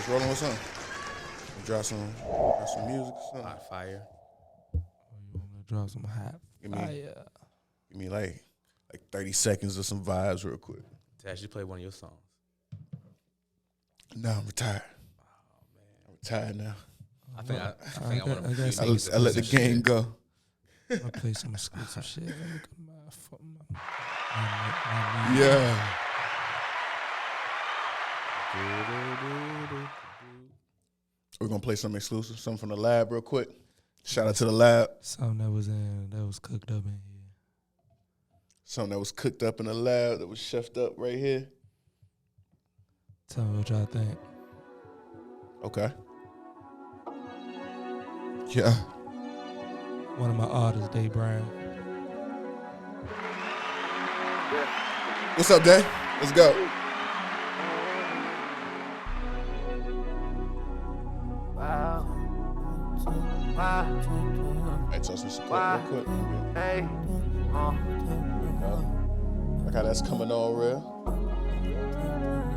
Just rolling with something. Drop some music or something. Hot fire. You want me to drop some hot fire? Give me like 30 seconds of some vibes real quick. To actually play one of your songs. No, I'm retired. Oh man, I'm retired now. I think I want to. I let the game go. I'll play some exclusive shit. Let me get my Yeah. We're gonna play something exclusive, something from the lab real quick. Shout out to the lab. Something that was cooked up in here. Something that was cooked up in the lab that was chefed up right here. Tell me what y'all think. Okay. Yeah. One of my artists, Dave Brown. What's up, Dave? Let's go. Hey, toss me some coke real quick. Hey, Look how that's coming on real.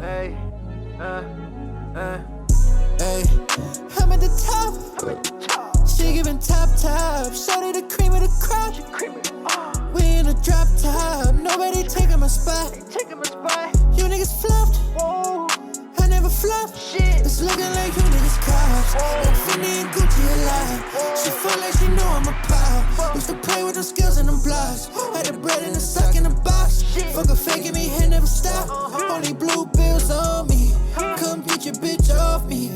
hey, Hey, I'm at the top. She giving top. Shawty the cream of the crop. We in a drop top. Nobody taking my spot. taking my spot. You niggas flopped. Whoa, I never flopped. shit. It's looking like you niggas cops. Like Fendi and Gucci alive. She feel like she know I'm a pop. Used to play with them skills and them blocks. Had the bread in the sock in the box. Fuck a fake in me, head never stop. Only blue bills on me. Come get your bitch off me.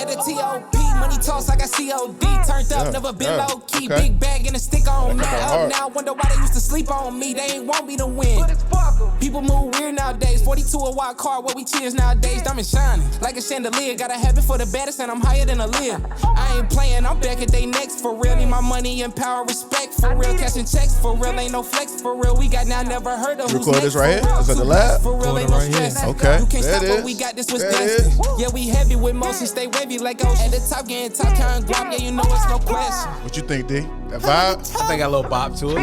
At the T.O.P. money toss like I COD. Turned up, never been yeah, low key. okay. Big bag and a stick on That that. come Up hard. now, wonder why they used to sleep on me. They ain't want me to win. But it's sparkle. People move weird nowadays. 42 a wild card, what we cheers nowadays. Diamond shining like a chandelier. Got a habit for the baddest, and I'm higher than a lid. I ain't playing, I'm back at they next for real. Need my money and power, respect for real. Cashing checks for real, ain't no flex for real. We got now, never heard of You who's record next this right for here? real. Is that the Too lab? fast for real, ain't no Record it right stress. here. Okay, You can't there stop it what is. we got, this was There it destined. is. Yeah, we heavy with motion, stay wavy like ocean. At the top, getting top, counting guap, yeah, you know it's no question. What you think, D? That vibe? I think got a little bop to it.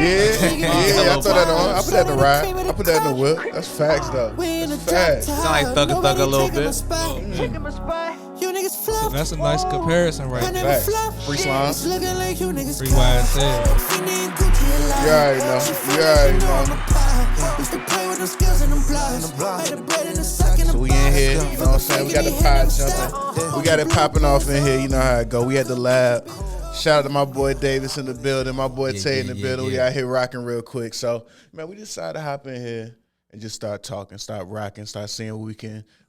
Yeah, I throw that on. I put that in the ride. I put that in the whip. That's facts, though. We in a That's drop facts. top. Sound like Thugger a little Nobody bit. taking my spot. Taking my spot. You niggas So flopped. that's a nice comparison right I there. never Facts. flopped. Free slime. It's looking like you niggas Free YSL. Fendi and Gucci alive. You already know. She feel You like already she know know. I'm a pop. Used to play with them skills and them blocks. Had the bread in the sock in the So we in here, you know what I'm saying? We got the pod jumping. We got it popping off in here. You know how it go. We at the lab. Shout out to my boy Davis in the building. My boy Tay in the building. We out here rocking real quick. So, man, we decided to hop in here and just start talking, start rocking, start seeing what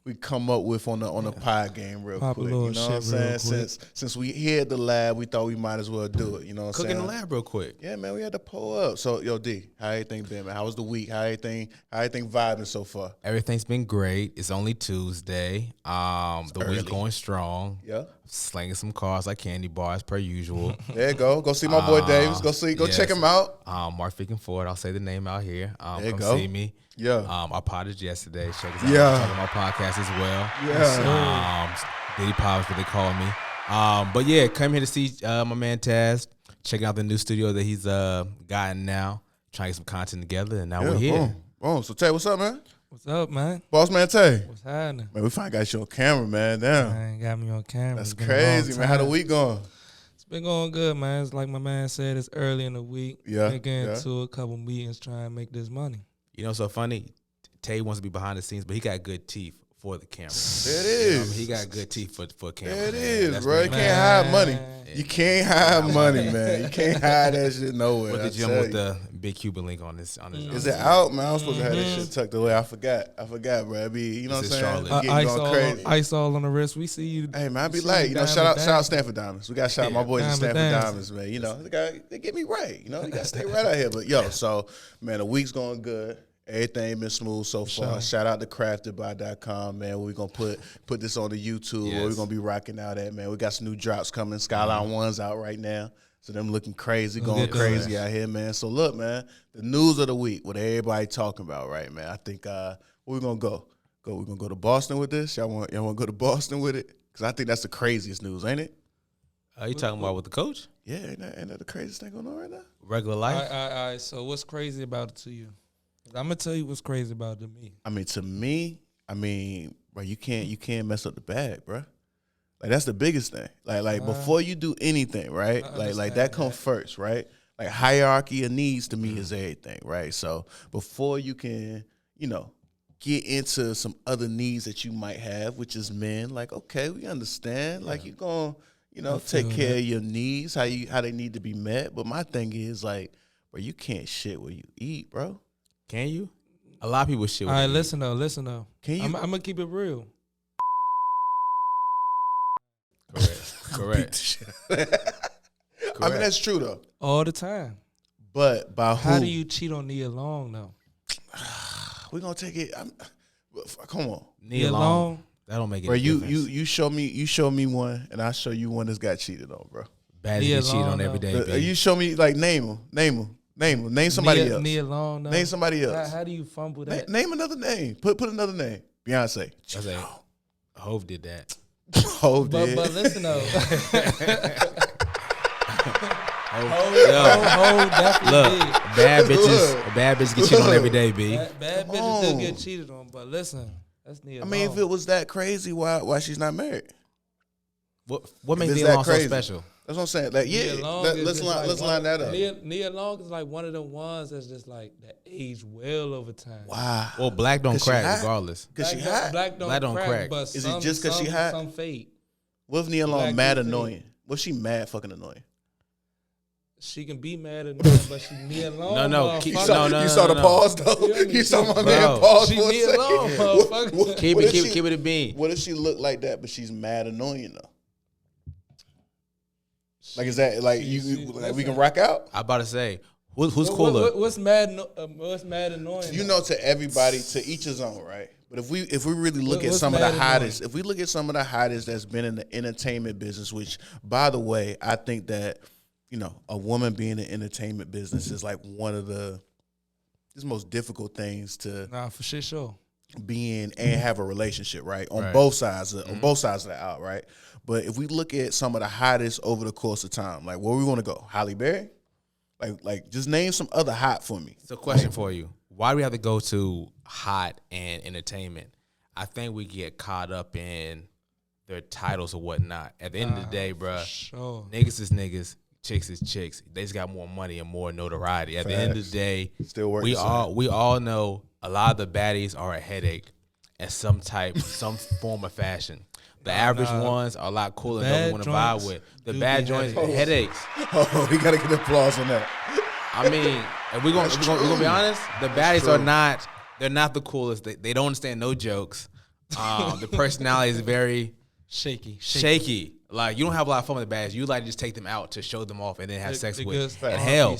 we come up with on the pod game real Pop a quick. little You know what I'm shit real saying? quick. Since we here at the lab, we thought we might as well do it. You know what I'm Cook saying? in the lab real quick. Yeah, man, we had to pull up. So, yo, D, how everything been, man? How was the week? How everything vibing so far? Everything's been great. It's only Tuesday. The early. week's going strong. Yeah. Slinging some cars like candy bars per usual. There you go. Go see my boy Davis. Go check him out. Mark Freaking Ford. I'll say the name out here. There you Come go. see me. Yeah. I potted yesterday. Check us out. Yeah. Check out my podcast as well. Yeah. Diddy Pops, what they call me. But yeah, come here to see my man Taz. Checking out the new studio that he's gotten now. Trying to get some content together, and now we're here. Boom. Boom. So, Tay, what's up, man? What's up, man? Boss man Tay. What's happening? Man, we finally got you on camera, man. Damn. Man, got me on camera. That's It's been a long crazy, man. How the time. week going? It's been going good, man. It's like my man said, it's early in the week. Yeah, Been getting yeah. to a couple meetings trying to make this money. You know, so funny. Tay wants to be behind the scenes, but he got good teeth for the camera. There it You know what I is. mean? He got good teeth for camera. There it man. is, That's bro. You what- can't hide money. Man. You can't hide money, man. You can't hide that shit nowhere. With the I gym tell with you. the big Cuban link on this. Is it out, man? I was supposed to have this shit tucked away. I forgot, bro. It be, you know what I'm It's in saying? Charlotte. Getting Ice going all, crazy. ice all on the wrist. We see you. Hey, man, I be see like, you know, Diamond shout out Stanford Diamonds. We got to shout out my boys at Diamond Stanford Diamonds. Diamonds, man. You know, they get me right. You know, they got to stay right out here. But, yo, so, man, the week's going good. Everything been smooth so far. Sure. Shout out to Crftdby.com, man. We're going to put this on the YouTube where we're Yes. going to be rocking out at, man. We got some new drops coming. Skyline 1's out right now. So them looking crazy, going get those. crazy out here, man. So, look, man, the news of the week, what everybody talking about, right, man? I think where we going to go? We're going to go to Boston with this? Y'all want to go to Boston with it? Because I think that's the craziest news, ain't it? Are you talking about with the coach? Yeah, ain't that the craziest thing going on right now? Regular All life? right. So what's crazy about it to you? I'm going to tell you what's crazy about it to me. I mean, to me, bro, you can't mess up the bag, bro. Like that's the biggest thing. Like before you do anything, right? Like that comes first, right? Like hierarchy of needs to me is everything, right? So before you can, get into some other needs that you might have, which is men, like, okay, we understand. Like you're gonna, take care of your needs, how they need to be met. But my thing is like, bro, you can't shit where you eat, bro. Can you? A lot of people shit All where right, they listen though. Can you? I'm gonna keep it real. eat. Correct. I mean, that's true though. All the time. But by who? How do you cheat on Nia Long though? We're gonna take it. Come on, Nia Long. That don't make it. bro. You show me one, and I show you one that's got cheated on, bro. Baddies Nia get cheated Long, on every though. day. You show me like name them. Name somebody else. Nia Long though. Name somebody else. How do you fumble that? Name another name. Put another name. Beyonce. I say, Hove did that. Hove But did. listen though. Yo, definitely look, did. bad bitches get cheated on every day, B. Bad bitches do get cheated on, but listen, that's Nia I mean, Long. if it was that crazy, why she's not married? What makes If it's Nia that Long so crazy. special? That's what I'm saying. Like, yeah, Nia Long let's is line that up. Nia Long is like one of the ones that's just like that age well over time. Wow. Well, black don't 'Cause she crack hot? regardless. Because she hot. Black Black don't crack. But Is it some, just 'cause she some- hot? Some fade. What if Nia Long Black mad is annoying? What if she mad fucking annoying? She can be mad at me, but she Nia Long. No, keep- motherfucker. You saw the pause though. You hear me? You saw my Bro, man pause she for a Nia second. Long, motherfucker. Keep What it, if keep it a bean. What if she look like that, but she's mad annoying though? Like is that like like we can rock out? I about to say, who's cooler? What's mad? What's mad annoying? To everybody, to each his own, right? But if we really look at What's some of the mad annoying? hottest, if we look at some of the hottest that's been in the entertainment business, which by the way, I think that a woman being in the entertainment business is like one of the most difficult things to Nah, for shit, sure. be in and have a relationship, right? On Right. both sides, on both sides of the aisle, right? But if we look at some of the hottest over the course of time, like where we want to go, Halle Berry, like just name some other hot for me. So, question for you: why do we have to go to hot and entertainment? I think we get caught up in their titles or whatnot. At the end of the day, bruh, Sure. niggas is niggas, chicks is chicks. They just got more money and more notoriety. At the end of Facts. the day, Still work we the same. all know a lot of the baddies are a headache at some form of fashion. The average ones are a lot cooler and Bad don't want to vibe joints with. The do bad be joints, headaches. headaches. Oh, we gotta get applause on that. I mean, if we're gonna be honest, the baddies are not the coolest. They don't understand no jokes. The personality is very shaky. Like you don't have a lot of fun with the baddies. You like to just take them out to show them off and then have sex with. And hell,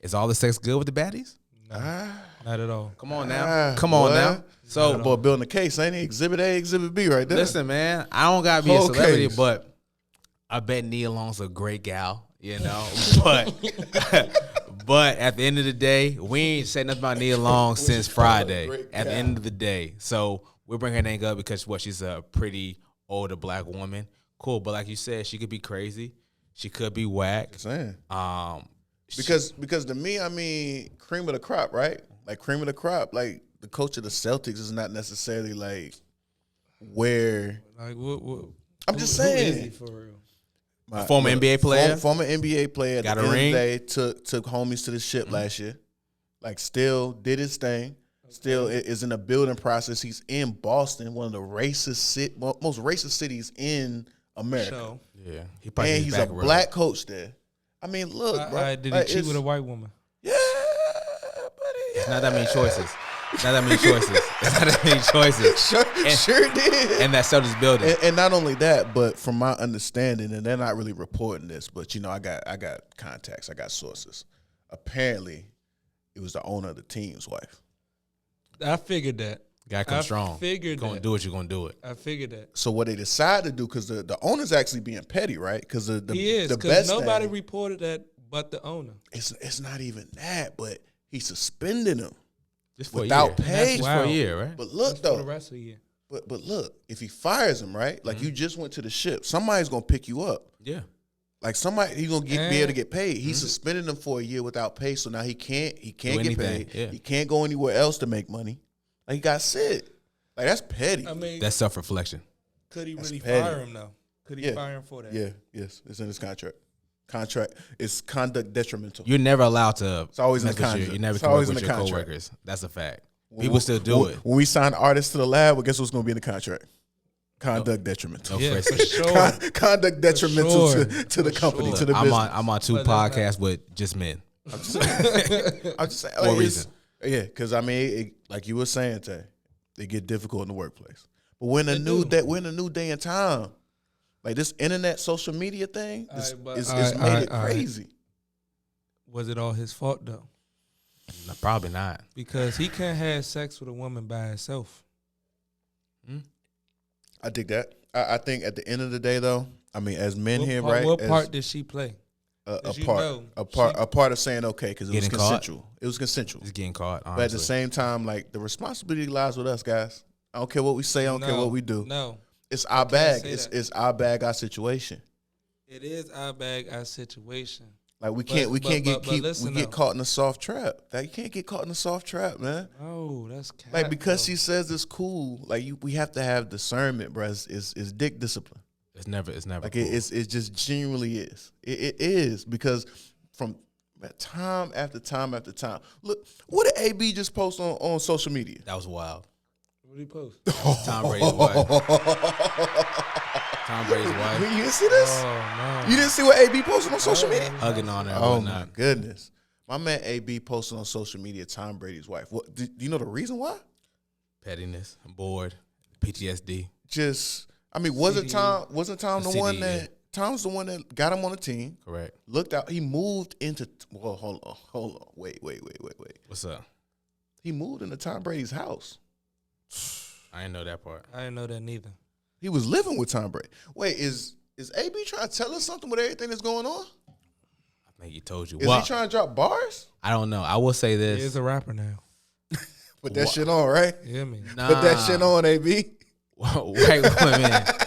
is all the sex good with the baddies? Not at all. Come on now. Come on boy. now. So Boy, building a case, ain't he? Exhibit A, Exhibit B, right there. listen, man, I don't gotta be a Whole celebrity, case. but I bet Nia Long's a great gal, but but at the end of the day, we ain't said nothing about Nia Long since Friday. great At the gal. end of the day, so we bring her name up because she's a pretty older black woman. Cool, but like you said, she could be crazy. She could be whack. Saying. She- Because to me, I mean, cream of the crop, right? Like cream of the crop. Like the coach of the Celtics is not necessarily like where. Like what? I'm just Who is saying. he for real? My- Former NBA player? Former NBA player. Got at a the ring? end of the day, took homies to the ship last year. Like still did his thing. Still is in a building process. He's in Boston, one of the most racist cities in America. So, yeah, he probably And needs he's a back rub. black coach there. I mean, look, bro. did he like, cheat it's- with a white woman? Yeah, buddy. Yeah. Not that many choices. Not that many choices. It's not that many choices. Sure did. And that Celtics building. And not only that, but from my understanding, and they're not really reporting this, but I got contacts, I got sources. Apparently, it was the owner of the team's wife. I figured that. Gotta come strong. Figured You're gonna that. do what you're gonna do it. I figured that. So what they decided to do, because the owner's actually being petty, right? Because the He is, the because best nobody thing, reported that but the owner. it's not even that, but he suspended him Just for without a year. pay. Just for a year, right? But look That's for the though, rest of the year. but look, if he fires him, right? Like you just went to the ship, somebody's gonna pick you up. Yeah. Like somebody, he's gonna be able to get paid. He Mm-hmm. suspended him for a year without pay, so now he can't get anything, paid. yeah. He can't go anywhere else to make money. Like he got sit. Like that's petty. I mean, That's self-reflection. could he really petty. fire him though? Could he Yeah. fire him for that? Yeah, yes, it's in his contract. Contract is conduct detrimental. You're never allowed to. It's always in mess the with contract. You're never It's can work always in with the your contract. coworkers. That's a fact. People still do it. When we sign artists to the lab, well, guess what's going to be in the contract? Conduct detrimental. No Yeah, fresh- for sure. Conduct detrimental sure. to the For company, sure. to the I'm business. on 2 But that's podcasts with just men. I'm just saying. For a Like, reason. yeah, because I mean, like you were saying, Tay, they get difficult in the workplace. But we're in a new day and time. Like this internet, social media thing, All right, but- it's all right, made all right, it all right. crazy. Was it all his fault though? No, probably not. Because he can't have sex with a woman by herself. I dig that. I think at the end of the day, though, I mean, as men here, What right? part did she play? a As you part, know, a part of saying okay because it was Getting caught. consensual. It was consensual. It's getting caught. Honestly. But at the same time, like the responsibility lies with us, guys. I don't care what we say. I don't care what we do. No, It's our bag. say that. It's our bag, our situation. it is our bag, our situation. Like we But- can't but we listen get though. caught in a soft trap. Like you can't get caught in a soft trap, man. Oh, that's cap, Like because though. she says it's cool. Like we have to have discernment, bro. It's dick discipline. It's never. Like cool. it just genuinely is. It is because from time after time after time. Look, what did AB just post on social media? That was wild. What did he post? Tom Brady's wife. Tom Brady's wife. You didn't see this? Oh You didn't see what AB posted on social media? Hugging on her. and Oh my whatnot. goodness. My man AB posted on social media Tom Brady's wife. What do you know the reason why? Pettiness. I'm bored. PTSD. Just I mean, wasn't Tom the CD, one that yeah. Tom's the one that got him on the team? Correct. Looked out. He moved into well, hold on. Wait. What's up? He moved into Tom Brady's house. I didn't know that part. I didn't know that neither. He was living with Tom Brady. Wait, is AB trying to tell us something with everything that's going on? I think he told you. Is Well, he trying to drop bars? I don't know. I will say He this. is a rapper now. Put that shit on, right? You hear me? Nah. Put that shit on, AB. Wait a minute.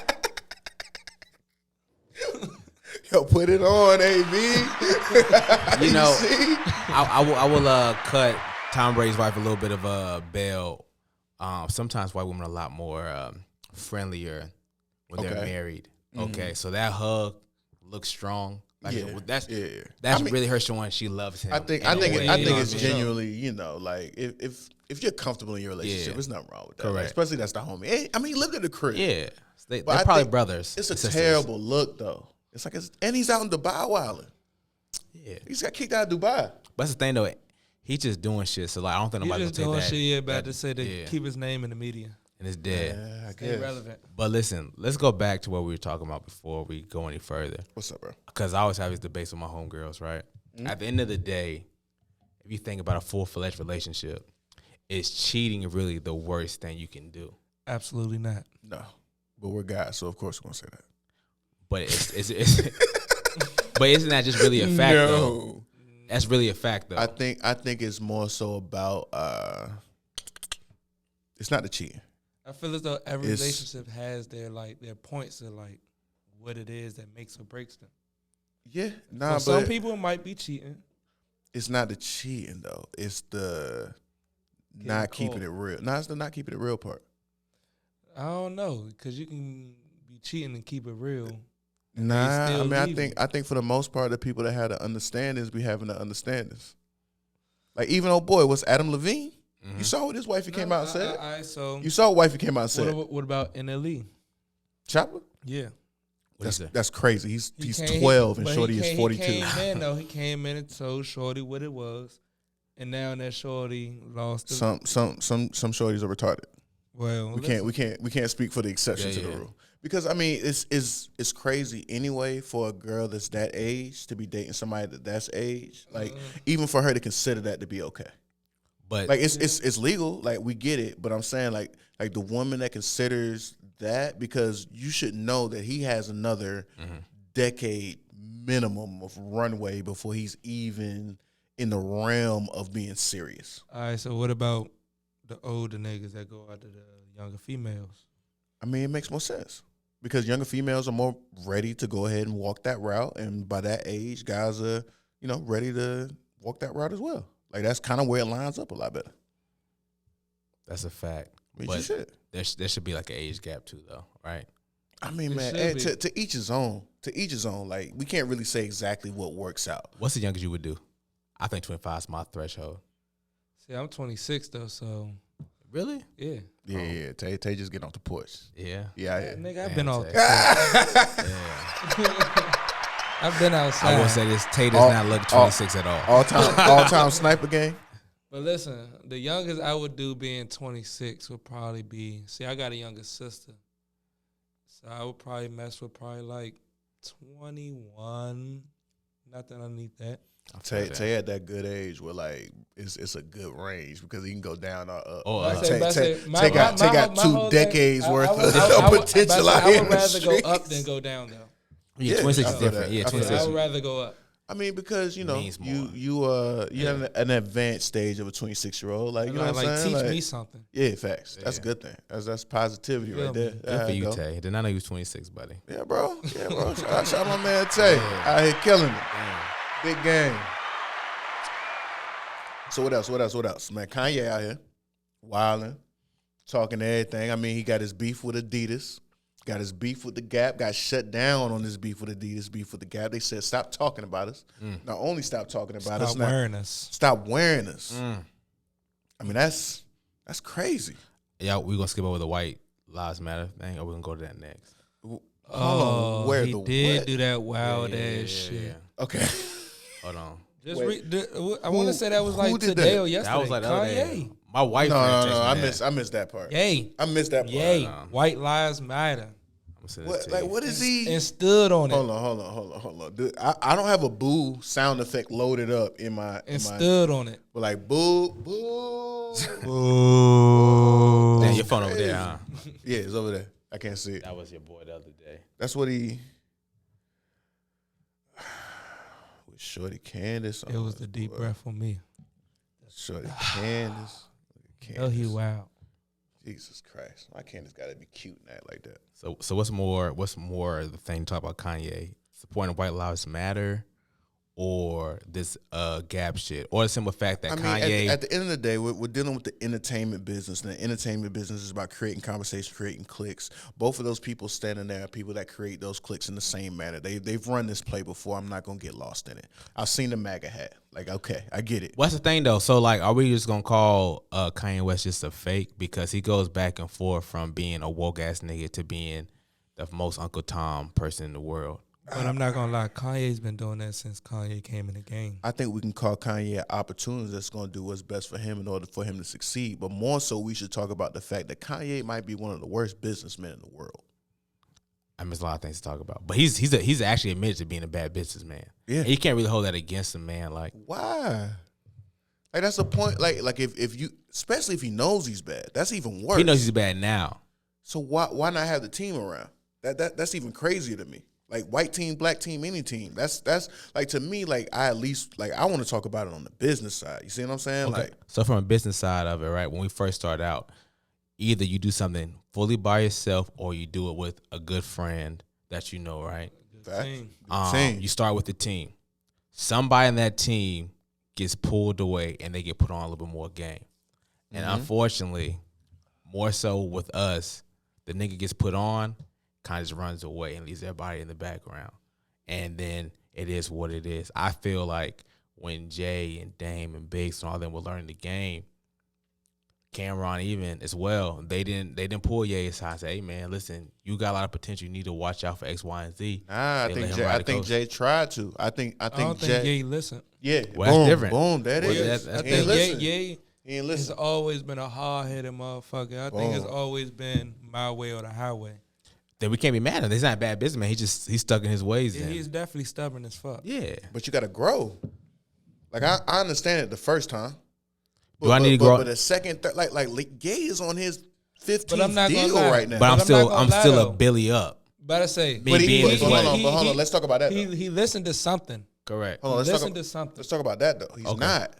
Yo, put it on, AB. You know, See? I will cut Tom Brady's wife a little bit of a bail. Sometimes white women are a lot more friendlier when they're Okay. married. Okay, so that hug looks strong. Like Yeah, that's yeah. that's I mean, really her showing she loves him. I think in a way, I you think know it's what I mean? genuinely, you know, like if you're comfortable in your relationship, Yeah. there's nothing wrong with that. Correct. Like, especially that's the homie. Hey, I mean, look at the crib. Yeah, But they're I probably think brothers. It's a sisters. terrible look though. It's like and he's out in Dubai wilding. Yeah, He just got kicked out of Dubai. but that's the thing though. He's just doing shit. So like, I don't think He nobody just gonna doing take that. shit. Yeah, about that- to say to yeah. keep his name in the media. and it's dead. Yeah, I Stay guess. relevant. But listen, let's go back to what we were talking about before we go any further. What's up, bro? Because I always have these debates with my homegirls, right? At the end of the day, if you think about a full-fledged relationship, is cheating really the worst thing you can do? Absolutely not. No, but we're guys, so of course we're gonna say that. But it's but isn't that just really a fact though? That's really a fact though. I think it's more so about it's not the cheating. I feel as though every It's- relationship has their points of like what it is that makes or breaks them. Yeah, For nah, some but people, it might be cheating. it's not the cheating though. It's the Getting not keeping caught. it real. No, it's the not keeping it real part. I don't know, because you can be cheating and keep it real. Nah, still I mean, leaving. I think for the most part, the people that had the understandings be having the understandings. Like even old boy, what's Adam Levine? You saw what his wifey came out and said. All right, so You saw what wifey came out and said. what about NLE? Chopper? Yeah. What is that? That's crazy. He's He 12 and but Shorty is 42. He came in, though. He came in and told Shorty what it was, and now that Shorty lost. The, Some shorties are retarded. well, We can't speak for the exception to the rule. Because I mean, it's crazy anyway for a girl that's that age to be dating somebody that's age. Like even for her to consider that to be okay. But Like it's legal, like we get it, but I'm saying like the woman that considers that, because you should know that he has another decade minimum of runway before he's even in the realm of being serious. All right, so what about the older niggas that go after the younger females? I mean, it makes more sense because younger females are more ready to go ahead and walk that route, and by that age, guys are ready to walk that route as well. Like that's kind of where it lines up a lot better. that's a fact. you But should. there should be like an age gap too, though, right? I mean, man, to each his own. To each his own. Like, we can't really say exactly what works out. What's the youngest you would do? I think 25 is my threshold. See, I'm 26 though, so Really? yeah. Yeah. Tay just getting off the porch. Yeah. Yeah. Nigga, I've been off. Yeah. I've been outside. I will say this: Tay does not look 26 at all. All time sniper game. But listen, the youngest I would do being 26 would probably be. See, I got a younger sister, so I would probably mess with like 21. Nothing underneath that. Tay at that good age where like it's a good range because he can go down or up. Oh, Like, My got whole 2 thing, decades worth I of would- potential I out here would in the rather go up streets. than go down though. Yeah, 26 I is feel different. that. Yeah, I feel 26. I would rather go up. I mean, because you know Means more. you have an advanced stage of a 26-year-old. Like, you know what I'm Like saying? teach Like, me something. yeah, facts. That's a good thing. That's positivity Feel right there. me. Good for you, Tay. Did not know you was 26, buddy. Yeah, bro. Shout out my man Tay. Out here killing it. Big game. So what else? Man, Kanye out here wilding, talking everything. I mean, he got his beef with Adidas, got his beef with the Gap, got shut down on his beef with Adidas, beef with the Gap. They said, stop talking about us. Not only stop talking about us, Stop wearing us. stop wearing us. I mean, that's crazy. Yeah, we gonna skip over the White Lives Matter thing, or we gonna go to that next. Hold on, where he the did what? do that wild ass Yeah. shit. Okay. Hold on. Just I want to say that was who like did today that? or yesterday. That was like the other day. Kanye. My wife. No, friend texted me I missed that part. Yay. I missed that part. Yay. White Lives Matter. I'm gonna send this What, to like, you. what is he? And stood on it. Hold on. Dude, I don't have a boo sound effect loaded up in my. And stood on it. But like boo, boo. Damn, your phone over there, huh? Yeah, it's over there. I can't see it. That was your boy the other day. That's what he. With Shorty Candace. It was the deep breath for me. Shorty Candace. Oh, he wild. Jesus Christ. My Candace got to be cute and act like that. So what's more the thing to talk about Kanye? Supporting White Lives Matter, or this Gap shit, or the simple fact that I mean, Kanye. at the end of the day, we're dealing with the entertainment business, and the entertainment business is about creating conversation, creating clicks. Both of those people standing there are people that create those clicks in the same manner. They've run this play before. I'm not gonna get lost in it. I've seen the MAGA hat. Like, okay, I get it. What's the thing though? So like, are we just gonna call Kanye West just a fake because he goes back and forth from being a woke ass nigga to being the most Uncle Tom person in the world? But I'm not gonna lie, Kanye's been doing that since Kanye came in the game. I think we can call Kanye an opportunity that's going to do what's best for him in order for him to succeed. But more so, we should talk about the fact that Kanye might be one of the worst businessmen in the world. I mean, there's a lot of things to talk about, but he's actually admitted to being a bad businessman. Yeah. And you can't really hold that against him, man. Like, Why? Like, that's the point. Like if you, especially if he knows he's bad, that's even worse. he knows he's bad now. So why not have the team around? That's even crazier to me. Like, white team, black team, any team. That's like, to me, like, I at least, like, I want to talk about it on the business side. You see what I'm saying? Okay. Like, So from a business side of it, right? When we first start out, either you do something fully by yourself or you do it with a good friend that you know, right? facts. Team. Team. You start with the team. Somebody in that team gets pulled away and they get put on a little bit more game. And unfortunately, more so with us, the nigga gets put on, kind of just runs away and leaves everybody in the background. And then it is what it is. I feel like when Jay and Dame and Biggs and all them were learning the game, Cameron even as well, they didn't pull Ye aside and say, hey man, listen, you got a lot of potential. You need to watch out for X, Y, and Z. Nah, They I think let him Jay, ride I the think coast. Jay tried to. I think I don't Jay. think Ye listened. Yeah, Well, that's boom, different. boom. That Well, is. that's I He ain't think listen. Ye He ain't has listen. always been a hard-headed motherfucker. I think it's Boom. always been my way or the highway. Then we can't be mad at him. He's not a bad businessman. He's stuck in his ways. Yeah, then. he's definitely stubborn as fuck. Yeah. But you got to grow. Like, I understand it the first time. Do I need to grow? But the second, like Ye is on his But I'm 15th not gonna deal lie. right now. But I'm I'm not still gonna lie, a though. Billy up. But I say, Me being his hold way. on, but hold on. Let's talk about that, though. He listened to something. Correct. Hold on, Listen to something. Let's talk about that, though. He's Okay. not.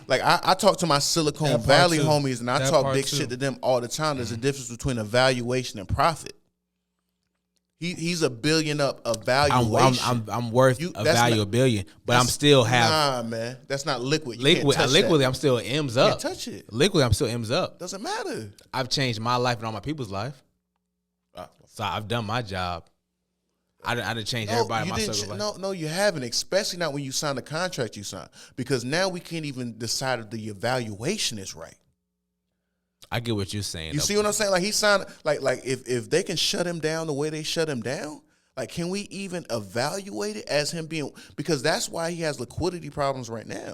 Like, I talk to my Silicon That part Valley too. homies, and I That talk part big too. shit to them all the time. There's a difference between evaluation and profit. He's a billion up a valuation. I'm worth a value a billion, but I'm still Nah, man, that's not liquid. You can't touch liquidly, that. I'm still M's up. Can't touch it. Liquidly, I'm still M's up. Doesn't matter. I've changed my life and all my people's life, so I've done my job. I didn't change everybody in my circle. No, you haven't. Especially not when you sign the contract you signed, because now we can't even decide if the evaluation is right. I get what you're saying. You see what I'm saying? Like he signed, like if they can shut him down the way they shut him down, like can we even evaluate it as him being? Because that's why he has liquidity problems right now.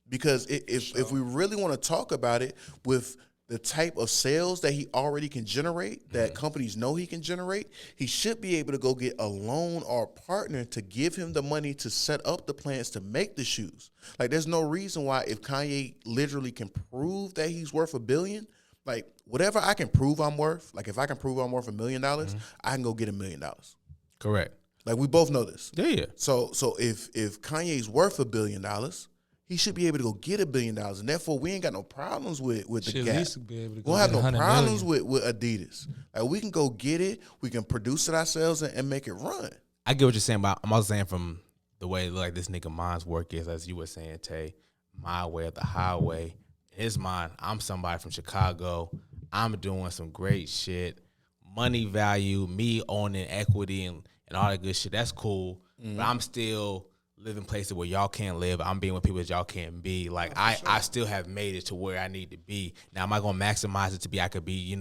Because if we really want to talk about it with the type of sales that he already can generate, that companies know he can generate, he should be able to go get a loan or a partner to give him the money to set up the plants to make the shoes. Like there's no reason why if Kanye literally can prove that he's worth $1 billion, like whatever I can prove I'm worth, like if I can prove I'm worth $1 million, I can go get $1 million. Correct. Like we both know this. Yeah. So if Kanye's worth $1 billion, he should be able to go get $1 billion, and therefore we ain't got no problems with the Gap. Be able to We don't have no problems with Adidas. Like we can go get it, we can produce it ourselves and make it run. I get what you're saying, but I'm also saying from the way like this nigga mind's work is, as you were saying, Tay, my way or the highway. In his mind, I'm somebody from Chicago. I'm doing some great shit, money value, me owning equity and all that good shit. That's cool, but I'm still living places where y'all can't live. I'm being with people that y'all can't be. Like I still have made it to where I need to be. Now, am I gonna maximize it to be I could be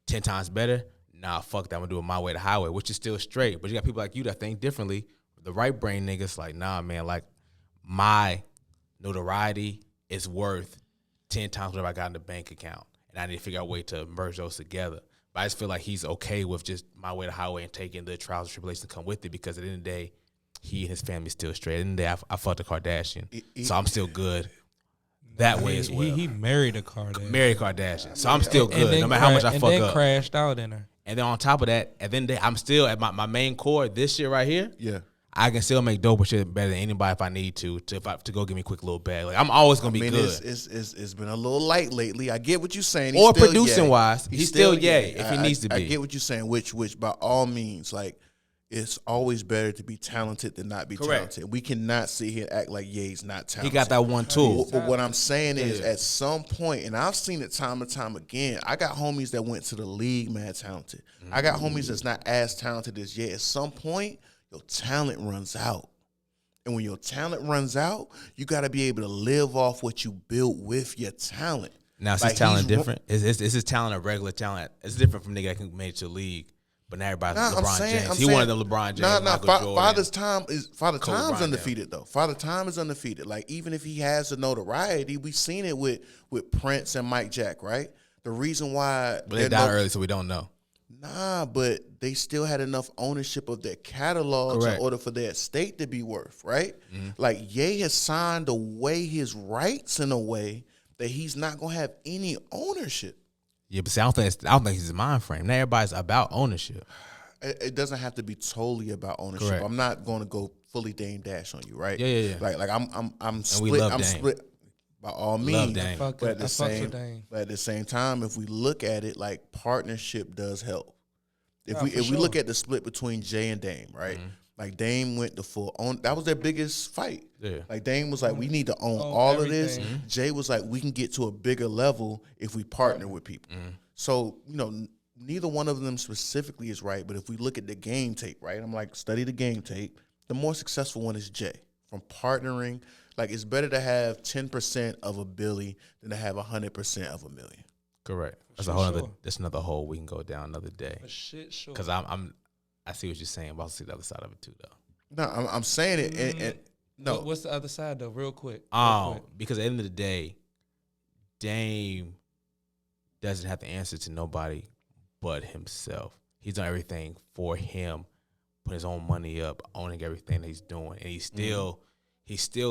10 times better? Nah, fuck that. I'm gonna do it my way, the highway, which is still straight. But you got people like you that think differently. The right brain niggas like, nah, man. Like my notoriety is worth 10 times whatever I got in the bank account, and I need to figure out a way to merge those together. But I just feel like he's okay with just my way, the highway, and taking the trials and tribulations that come with it, because at the end of the day, he and his family still straight. At the end of the day, I fucked a Kardashian, so I'm still good that way as well. He married a Kardashian. Married Kardashian, so I'm still good no matter how much I fuck up. And then crashed out in her. And then on top of that, at the end of the day, I'm still at my main core. This shit right here, Yeah. I can still make dope shit better than anybody if I need to go give me a quick little bag. Like I'm always gonna be good. It's been a little light lately. I get what you're saying. Or producing wise, he's still yay if he needs to be. I get what you're saying. Which by all means, like it's always better to be talented than not be talented. We cannot sit here and act like Ye's not talented. He got that one tool. But what I'm saying is, at some point, and I've seen it time and time again, I got homies that went to the league mad talented. I got homies that's not as talented as Ye. At some point, your talent runs out. And when your talent runs out, you got to be able to live off what you built with your talent. Now, is his talent different? Is his talent a regular talent? It's different from nigga that can make it to the league. But now everybody's LeBron James. He wanted the LeBron James. Father Time's undefeated though. Father Time is undefeated. Like even if he has the notoriety, we've seen it with Prince and Mike Jack, right? The reason why, but they died early, so we don't know. Nah, but they still had enough ownership of their catalog in order for their estate to be worth, right? Like Ye has signed away his rights in a way that he's not gonna have any ownership. Yeah, but see, I don't think it's his mind frame. Now everybody's about ownership. It doesn't have to be totally about ownership. Correct. I'm not going to go fully Dame Dash on you, right? Yeah. Like I'm split. We love I'm Dame. Split by all means. Dame. But at the same time, if we look at it, like partnership does help. If we look at the split between Jay and Dame, right? Like Dame went the full own. That was their biggest fight. Yeah. Like Dame was like, we need to own all everything. Of this. Jay was like, we can get to a bigger level if we partner with people. So neither one of them specifically is right. But if we look at the game tape, right? I'm like, study the game tape. The more successful one is Jay from partnering. Like it's better to have 10% of a Billy than to have 100% of a million. Correct. That's a whole other. That's another hole we can go down another day. For shit, sure. Because I see what you're saying, but I see the other side of it too, though. No, I'm saying it. And no, what's the other side though? Real quick. Because at the end of the day, Dame doesn't have to answer to nobody but himself. He's done everything for him, put his own money up, owning everything that he's doing, and he's still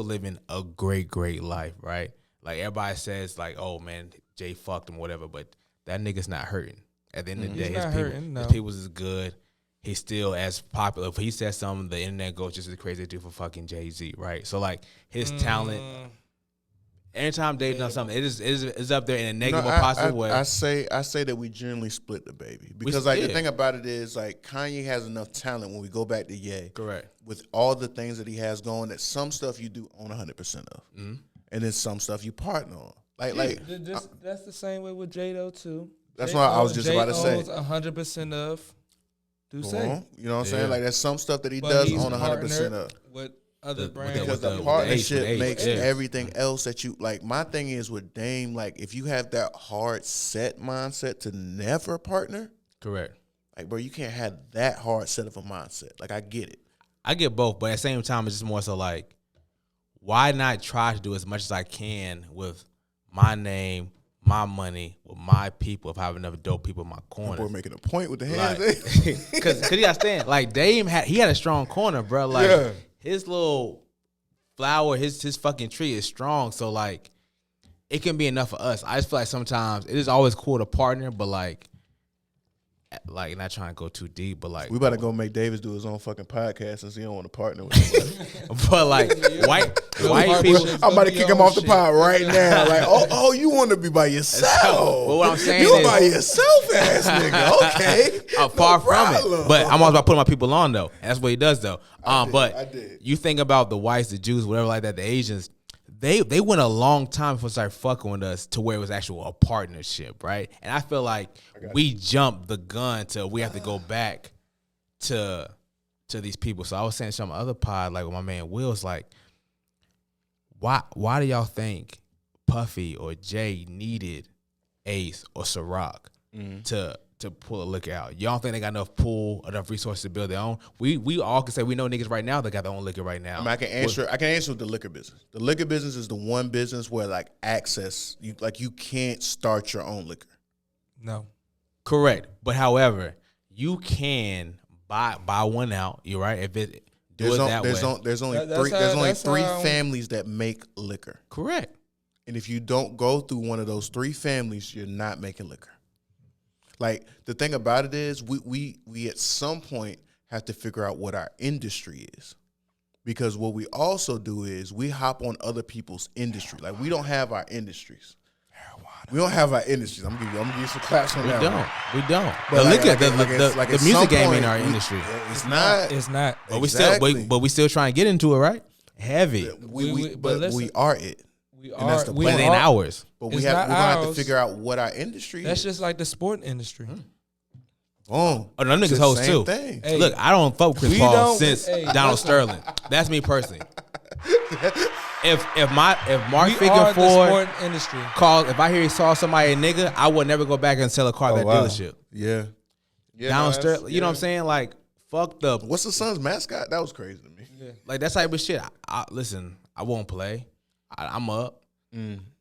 living a great life, right? Like everybody says, like, oh man, Jay fucked him, whatever, but that nigga's not hurting. At the end of the day, his people is good. He's still as popular. If he says something, the internet goes just as crazy as they do for fucking Jay-Z, right? So like his talent Anytime Dave does something, it's up there in a No, negative or positive way. I say that we generally split the baby because like the thing about it is like Kanye has enough talent when we go back to Ye. Correct. With all the things that he has going, that some stuff you do own 100% of, and then some stuff you partner on. That's the same way with J-Lo too. That's what I was just about to say. 100% of. Do say. You know what I'm saying? Like there's some stuff that he But does he's own 100% of. With other brands. Because with the the partnership age, makes yeah. everything else that you like. My thing is with Dame, like if you have that hard set mindset to never partner, Correct. like bro, you can't have that hard set of a mindset. Like I get it. I get both, but at the same time, it's just more so like, why not try to do as much as I can with my name, my money, with my people, if I have enough dope people in my corner. We're making a point with the hands. Like, because you understand, like Dame had a strong corner, bro. Like his little flower, his fucking tree is strong. So like, it can be enough for us. I just feel like sometimes it is always cool to partner, but like not trying to go too deep, but like We about to go make Davis do his own fucking podcast since he don't want to partner with him. but like white people. I'm about to kick him off the pod right now. Like, oh, you want to be by yourself? Well, what I'm saying you is, by yourself, ass nigga. Okay, far from it. But I'm always about putting my people on though. And that's what he does though. I did. You think about the whites, the Jews, whatever like that, the Asians. They went a long time before they started fucking with us to where it was actual a partnership, right? And I feel like we jumped the gun to we have to go back to these people. So I was saying some other pod, like with my man Will's like, why do y'all think Puffy or Jay needed Ace or Ciroc to pull a liquor out? Y'all don't think they got enough resources to build their own? We all can say we know niggas right now that got their own liquor right now. I mean, I can answer with the liquor business. The liquor business is the one business where like access, you can't start your own liquor. No. Correct. But however, you can buy one out. You're right. If it There's way. only three families that make liquor. Correct. And if you don't go through one of those three families, you're not making liquor. Like the thing about it is we at some point have to figure out what our industry is. Because what we also do is we hop on other people's industry. Like we don't have our industries. We don't have our industries. I'm gonna give you some claps on that. We don't. But the music game ain't our industry. It's not. It's not. But Exactly. we still trying to get into it, right? Heavy. But listen, we are it. We And that's are. the We But it ain't are. ours. But It's we're gonna have to ours. figure out what our industry That's is. just like the sport industry. Boom. Oh, them It's niggas the hoes same too. thing. Hey, Look, I don't fuck with Chris we Paul don't- since hey, Donald listen. Sterling. That's me personally. If Mark We Figure are the Ford sport industry. calls, if I hear he saw somebody a nigga, I would never go back and sell a car at that dealership. Yeah. Donald Sterling, you know what I'm saying? Like, fuck the What's the Suns mascot? That was crazy to me. like that type of shit. Listen, I won't play. I'm up.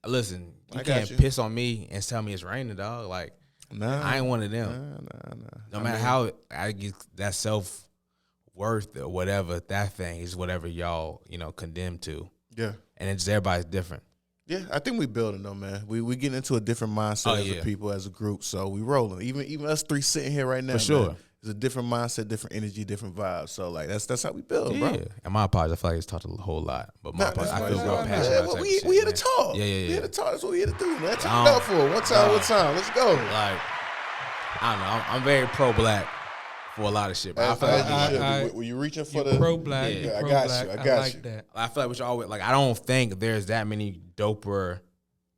Listen, you I got can't you. piss on me and tell me it's raining, dog. Like, Nah. I ain't one of them. No matter how I get that self worth or whatever, that thing is whatever y'all, condemn to. Yeah. And it's everybody's different. Yeah, I think we building though, man. We getting into a different mindset as yeah. a people, as a group. So we rolling. Even us three sitting here right now, For sure. man, it's a different mindset, different energy, different vibes. So like that's how we build, bro. Yeah. And my apologies, I feel like it's talked a whole lot. But my apologies, I feel real Yeah, passionate about well, that we shit, here to man. talk. Yeah. We here to talk. That's what we here to do, man. Turn I it don't- up for one time. Let's go. Like, I don't know. I'm very pro-black for a lot of shit. But I feel like As you should be. I- Were you reaching for You're the pro-black. Yeah. You're I got you. pro-black. I got like you. that. I feel like we should always I don't think there's that many doper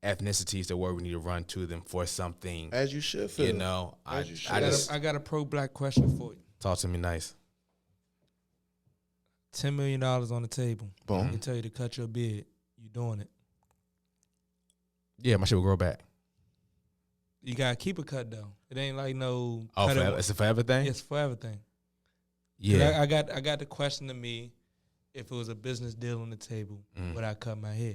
ethnicities to where we need to run to them for something. as you should feel. I As you should. just I got a pro-black question for you. talk to me nice. $10 million on the table. Boom. They tell you to cut your beard. You doing it. Yeah, my shit will grow back. You gotta keep a cut though. It ain't like no. Oh, cut it- forever? It's a forever thing? It's for everything. Yeah. I got the question to me: if it was a business deal on the table, would I cut my hair?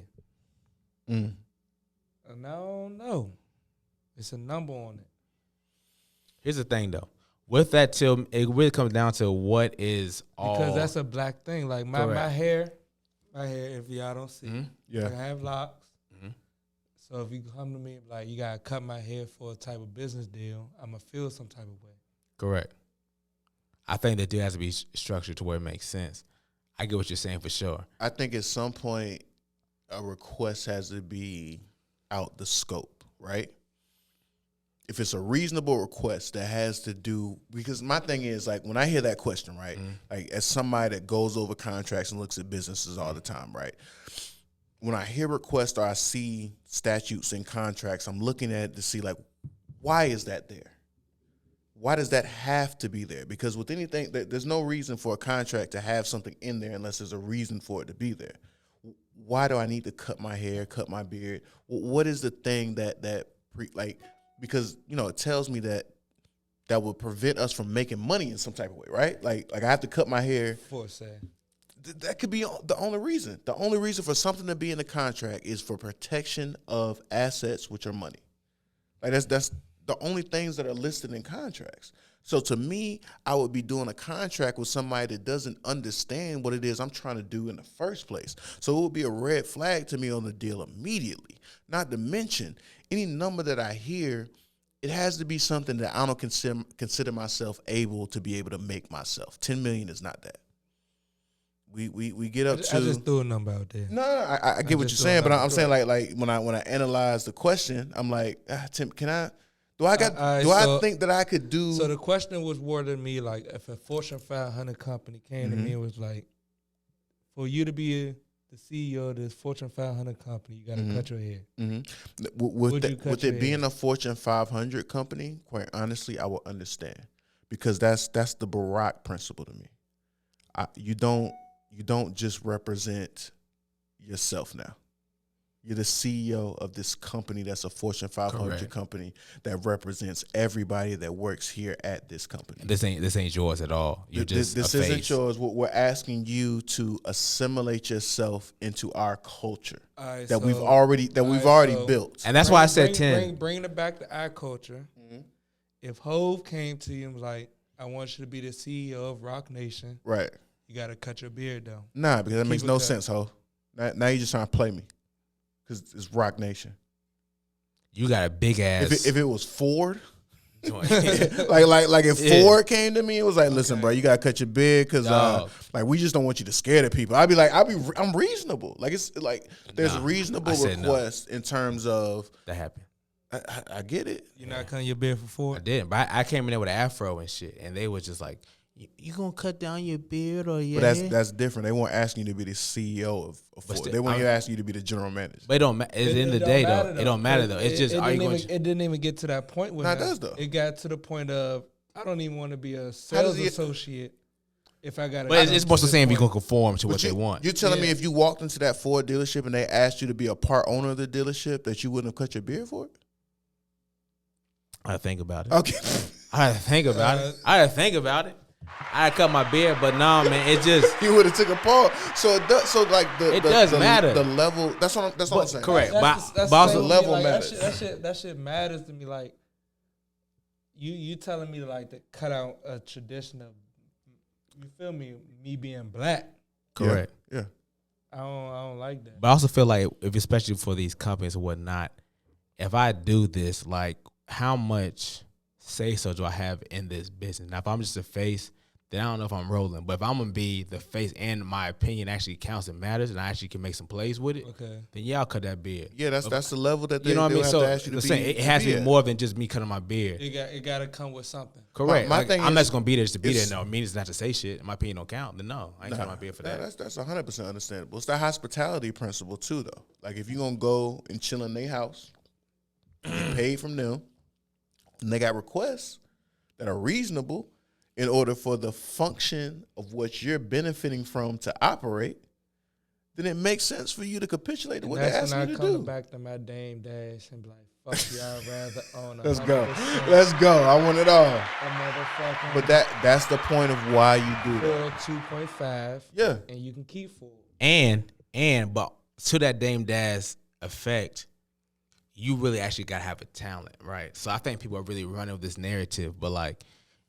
No, no. It's a number on it. Here's the thing though. With that, till it really comes down to what is all Because that's a black thing. Like my Correct. hair, if y'all don't see, Yeah. I have locks. Mhm. So if you come to me like you gotta cut my hair for a type of business deal, I'ma feel some type of way. correct. I think that deal has to be structured to where it makes sense. I get what you're saying for sure. I think at some point, a request has to be out the scope, right? If it's a reasonable request that has to do, because my thing is, like, when I hear that question, right, like, as somebody that goes over contracts and looks at businesses all the time, right, when I hear requests or I see statutes and contracts, I'm looking at it to see, like, why is that there? Why does that have to be there? Because with anything, there's no reason for a contract to have something in there unless there's a reason for it to be there. Why do I need to cut my hair, cut my beard? What is the thing because, you know, it tells me that will prevent us from making money in some type of way, right? Like I have to cut my hair. For say. That could be the only reason. The only reason for something to be in the contract is for protection of assets, which are money. Like that's the only things that are listed in contracts. So to me, I would be doing a contract with somebody that doesn't understand what it is I'm trying to do in the first place. So it would be a red flag to me on the deal immediately. Not to mention, any number that I hear, it has to be something that I don't consider myself able to make myself. 10 million is not that. We get up to. I just threw a number out there. No, I get what you're saying, but I'm saying like when I analyze the question, I'm like, Tim, I think that I could do? So the question was worded to me like, if a Fortune 500 company came to me and was like, for you to be the CEO of this Fortune 500 company, you got to cut your hair. With it being a Fortune 500 company, quite honestly, I will understand, because that's the Barack principle to me. You don't just represent yourself now. You're the CEO of this company that's a Fortune 500 company that represents everybody that works here at this company. This ain't yours at all. This isn't yours. We're asking you to assimilate yourself into our culture we've already built. And that's why I said 10. Bringing it back to our culture. If Hove came to you and was like, I want you to be the CEO of Rock Nation. Right. You got to cut your beard down. Nah, because that makes no sense, Ho. Now you're just trying to play me. Because it's Rock Nation. You got a big ass. If it was Ford, like if Ford came to me, it was like, listen, bro, you gotta cut your beard because like we just don't want you to scare the people. I'm reasonable. Like it's like there's reasonable requests in terms of that happened. I get it. You're not cutting your beard for Ford? I didn't, but I came in there with an afro and shit, and they were just like, you gonna cut down your beard or your But hair? that's different. They weren't asking you to be the CEO of Ford. They weren't asking you to be the general manager. But it don't matter. At the end of the day, though, it don't matter, though. It's just, it didn't even get to that point with it does, though. It got to the point of, I don't even want to be a sales associate if I got to. But it's supposed to say if you're going to conform to what they want. You're telling me if you walked into that Ford dealership and they asked you to be a part owner of the dealership that you wouldn't have cut your beard for it? I had to think about it. Okay. I had to think about it. I cut my beard, but nah, man, it just you would have took a pause. So it does. So like it does matter. The level. That's what I'm saying. Correct. That's also the level like, matters. That shit matters to me. Like you telling me like to cut out a tradition of, you feel me being black. Correct. Yeah. I don't like that. But I also feel like, if especially for these companies or whatnot, if I do this, like, how much say so do I have in this business? Now, if I'm just a face, then I don't know if I'm rolling. But if I'm gonna be the face and my opinion actually counts and matters, and I actually can make some plays with it, then yeah, I'll cut that beard. Yeah, that's the level that they, you know what I mean. So it has to be more than just me cutting my beard. It got to come with something. Correct. My thing I'm not is, just gonna be there just to be there. No, it means not to say shit. My opinion don't count. Then no, I ain't cutting my beard for that. That's 100% understandable. It's the hospitality principle too, though. Like if you're gonna go and chill in their house, get paid from them, and they got requests that are reasonable in order for the function of what you're benefiting from to operate, then it makes sense for you to capitulate to what they're asking you to do. That's when I come back to my Dame Dash and be like, fuck you, I'd rather own a Let's go. I want it all. But that's the point of why you do that. 2.5. Yeah. And you can keep 4. But to that Dame Dash effect, you really actually gotta have a talent, right? So I think people are really running with this narrative, but like,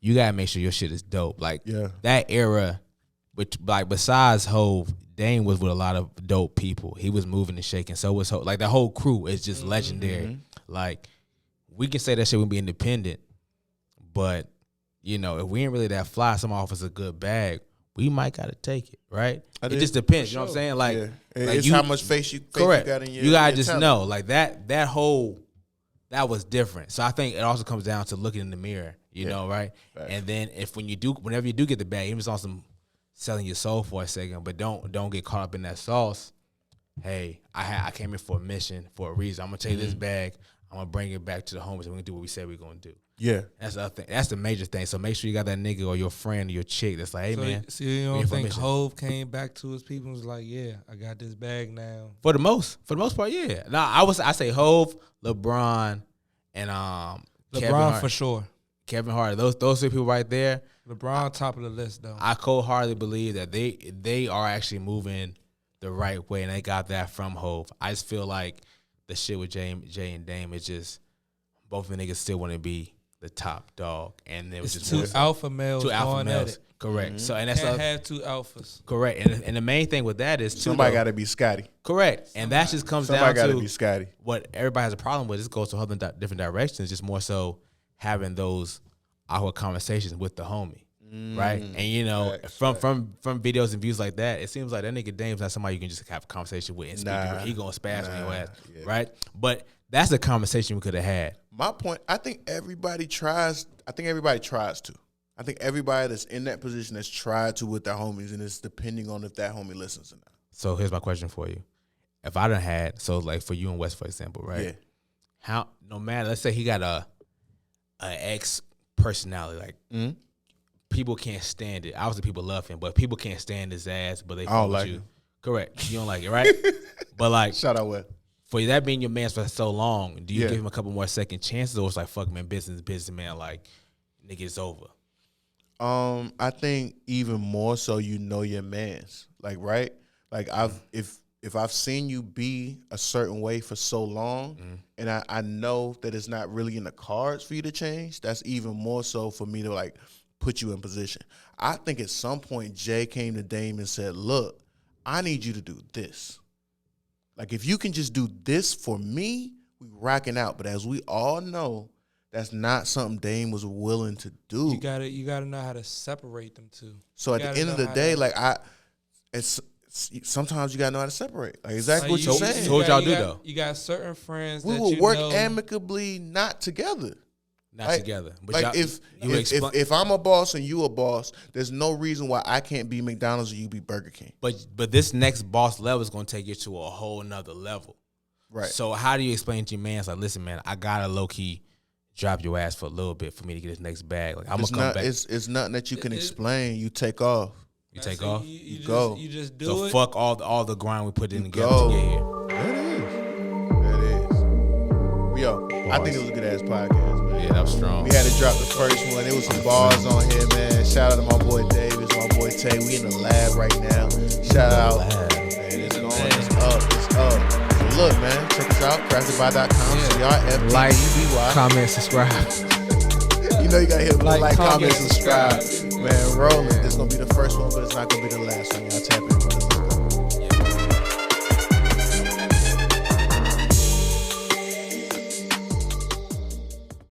you gotta make sure your shit is dope. Like that era, which like besides Hove, Dame was with a lot of dope people. He was moving and shaking. So was Hove. Like the whole crew is just legendary. Like we can say that shit would be independent, but you know if we ain't really that fly, some offer us a good bag. we might gotta take it, right? It It just depends. You know what I'm saying? Like, Yeah. like It's you, how much faith you correct. got in your. You gotta your just talent. know, like that whole that was different. So I think it also comes down to looking in the mirror, you know, right? Facts. And then whenever you do get the bag, even if it's on some selling your soul for a second, but don't get caught up in that sauce. Hey, I came here for a mission, for a reason. I'm gonna take this bag. I'm gonna bring it back to the homies, and we're gonna do what we said we're gonna do. Yeah. That's the other thing. That's the major thing. So make sure you got that nigga or your friend or your chick that's like, hey, man. So you we don't here for a think mission. Hove came back to his people and was like, yeah, I got this bag now. For the most part, yeah. Now I say Hove, LeBron, and Kevin LeBron Hart. for sure. Kevin Hart. Those three people right there. LeBron top of the list though. I cold-heartedly believe that they are actually moving the right way, and they got that from Hove. I just feel like the shit with Jay and Dame is just both of the niggas still want to be the top dog, and it was It's just two alpha males two alpha going males. at it. Correct. So and that's Can't have two alphas. correct. And the main thing with that is Somebody got to be Scotty. correct, and that just comes Somebody got down to to be Scotty. what everybody has a problem with. This goes to other different directions. Just more so having those awkward conversations with the homie, right? And you know, from videos and views like that, it seems like that nigga Dame's not somebody you can just have a conversation with and speak to. He gonna spaz on your ass, right? But that's a conversation we could have had. My point, I think everybody tries to. I think everybody that's in that position has tried to with their homies, and it's depending on if that homie listens or not. So here's my question for you: if I done had, so like for you and West, for example, right? Yeah. How no matter, let's say he got a ex personality, like people can't stand it. Obviously, people love him, but people can't stand his ass. But they I fuck don't with like you. him. Correct. You don't like it, right? But like Shout out West. for that being your man for so long, do you Yeah. give him a couple more second chances, or it's like fuck man, business man, like nigga, it's over. I think even more so, you know your mans, like right, like if I've seen you be a certain way for so long, and I know that it's not really in the cards for you to change, that's even more so for me to like put you in position. I think at some point Jay came to Dame and said, "Look, I need you to do this. Like if you can just do this for me, we rocking out." But as we all know, that's not something Dame was willing to do. You gotta know how to separate them two. So at You the gotta end of know the how day, to- like sometimes you gotta know how to separate. Like exactly what you're saying. So what y'all do, though? You got certain friends We that will you work know, amicably, not together. Not Like- together. But Like y'all, if you would if, explain- if I'm a boss and you a boss, there's no reason why I can't be McDonald's or you be Burger King. but this next boss level is gonna take you to a whole nother level. Right. So how do you explain to your man? It's like, listen, man, I gotta low key drop your ass for a little bit for me to get this next bag. Like I'm it's gonna come not. back. It's nothing that you can explain. You take off. You take so off. You just, go. You just do So it. fuck all the grind we put in together go. to get here. That is. Yo, I think it was a good ass podcast, man. Yeah, that was strong. We had to drop the first one. It was some bars on here, man. Shout out to my boy Davis, my boy Tay. We in the lab right now. Shout out. Man, it's going. It's up. It's up. So look, man, check us out. Crftdby.com. CRFTDBY. Like, comment, subscribe. You know you gotta hit like, comment, comment, subscribe. Man, rolling. It's gonna be the first one, but it's not gonna be the last one. Y'all tap in.